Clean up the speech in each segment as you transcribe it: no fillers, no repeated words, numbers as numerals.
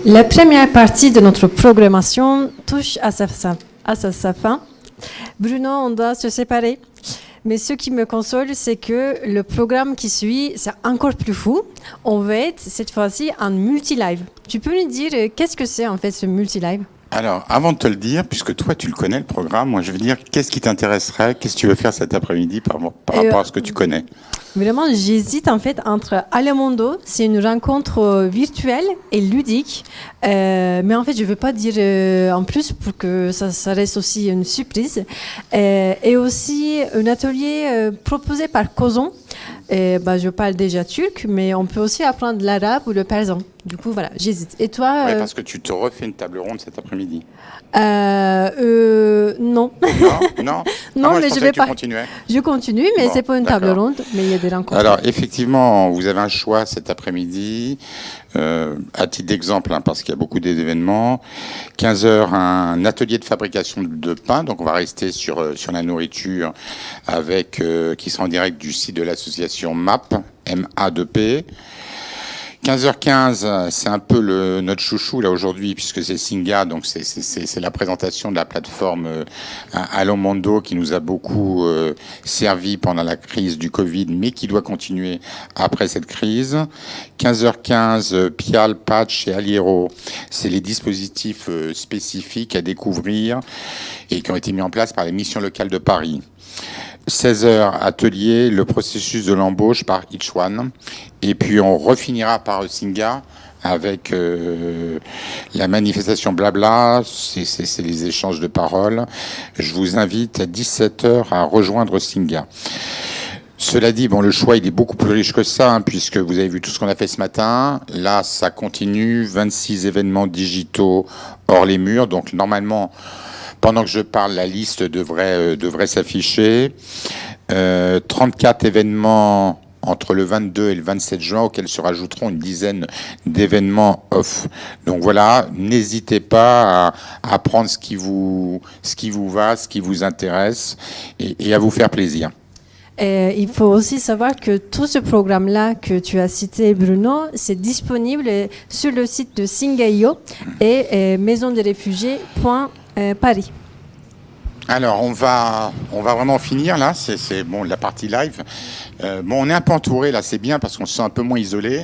La première partie de notre programmation touche à sa fin. Bruno, on doit se séparer. Mais ce qui me console, c'est que le programme qui suit, c'est encore plus fou. On va être cette fois-ci en multi-live. Tu peux nous dire qu'est-ce que c'est en fait ce multi-live ? Alors, avant de te le dire, puisque toi tu le connais le programme, moi je veux dire, qu'est-ce qui t'intéresserait, qu'est-ce que tu veux faire cet après-midi par rapport à ce que tu connais ? Vraiment, j'hésite en fait entre Alemondo, c'est une rencontre virtuelle et ludique, mais en fait je ne veux pas dire en plus pour que ça reste aussi une surprise, et aussi un atelier proposé par Kozon. Je parle déjà turc, mais on peut aussi apprendre l'arabe ou le persan. Du coup, voilà, j'hésite. Et toi Ouais, parce que tu te refais une table ronde cet après-midi. Non. Non, Non, moi, mais je je vais que pas. tu continuais. Je continue, mais Bon, c'est pas une table ronde, mais il y a des rencontres. Alors, effectivement, vous avez un choix cet après-midi. À titre d'exemple, parce qu'il y a beaucoup d'événements. 15 heures, un atelier de fabrication de pain. Donc, on va rester sur la nourriture avec qui sera en direct du site de l'association MAP, M-A-2-P. 15h15, c'est un peu notre chouchou là aujourd'hui, puisque c'est Singa, donc c'est la présentation de la plateforme Alomondo qui nous a beaucoup servi pendant la crise du Covid, mais qui doit continuer après cette crise. 15h15, Pial, Patch et Aliero, c'est les dispositifs spécifiques à découvrir et qui ont été mis en place par les missions locales de Paris. 16h, atelier, le processus de l'embauche par Each One. Et puis on refinira par Singa avec la manifestation blabla, c'est les échanges de paroles. Je vous invite à 17h à rejoindre Singa. Cela dit, le choix il est beaucoup plus riche que ça, puisque vous avez vu tout ce qu'on a fait ce matin. Là, ça continue, 26 événements digitaux hors les murs. Donc normalement, pendant que je parle, la liste devrait s'afficher. 34 événements entre le 22 et le 27 juin, auxquels se rajouteront une dizaine d'événements off. Donc voilà, n'hésitez pas à prendre ce qui vous va, ce qui vous intéresse, et à vous faire plaisir. Il faut aussi savoir que tout ce programme-là que tu as cité, Bruno, c'est disponible sur le site de Singa.io et maisondesréfugiés.paris. Alors, on va vraiment finir là. C'est la partie live. On est un peu entouré là, c'est bien parce qu'on se sent un peu moins isolé.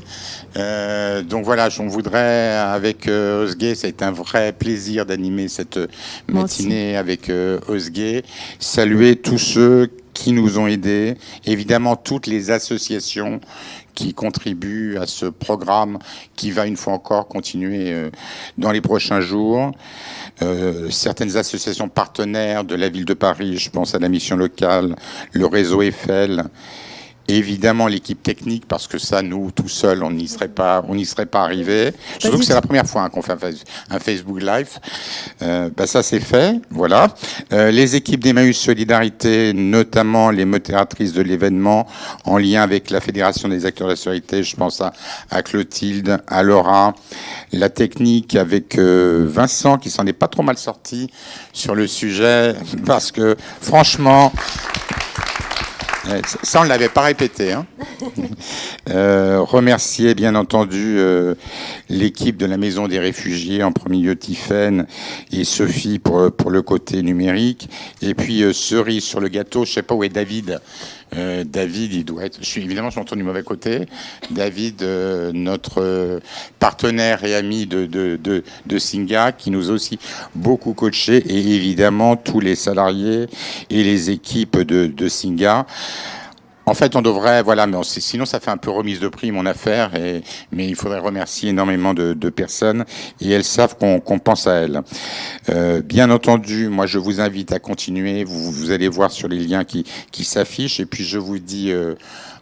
Donc voilà, on voudrait avec Osgay, ça a été un vrai plaisir d'animer cette matinée avec Osgay. Saluer tous ceux qui nous ont aidés, évidemment toutes les associations qui contribuent à ce programme qui va une fois encore continuer dans les prochains jours. Certaines associations partenaires de la ville de Paris, je pense à la mission locale, le réseau Eiffel, évidemment l'équipe technique, parce que ça, nous, tout seuls, on n'y serait pas arrivé. Surtout que c'est la première fois qu'on fait un Facebook Live. Ça, c'est fait, voilà. Les équipes d'Emmaüs Solidarité, notamment les modératrices de l'événement, en lien avec la Fédération des acteurs de la solidarité, je pense à Clotilde, à Laura, la technique avec Vincent, qui s'en est pas trop mal sorti sur le sujet, parce que, franchement... Ça, on ne l'avait pas répété. Remercier, bien entendu, l'équipe de la Maison des Réfugiés, en premier lieu Tiffaine et Sophie pour le côté numérique. Et puis, cerise sur le gâteau, je ne sais pas où est David. David, il doit être... Évidemment, je suis entendu du mauvais côté. David, notre partenaire et ami de Singa, qui nous a aussi beaucoup coaché, et évidemment tous les salariés et les équipes de Singa. En fait, on devrait, mais sinon ça fait un peu remise de prix mon affaire, mais il faudrait remercier énormément de personnes, et elles savent qu'on pense à elles. Bien entendu, moi je vous invite à continuer, vous allez voir sur les liens qui s'affichent, et puis je vous dis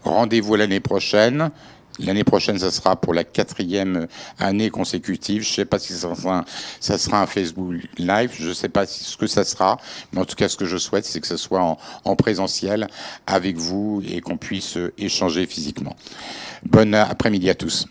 rendez-vous l'année prochaine. L'année prochaine, ça sera pour la 4e année consécutive. Je ne sais pas si ça sera un Facebook Live. Je ne sais pas ce que ça sera. Mais en tout cas, ce que je souhaite, c'est que ce soit en présentiel avec vous et qu'on puisse échanger physiquement. Bon après-midi à tous.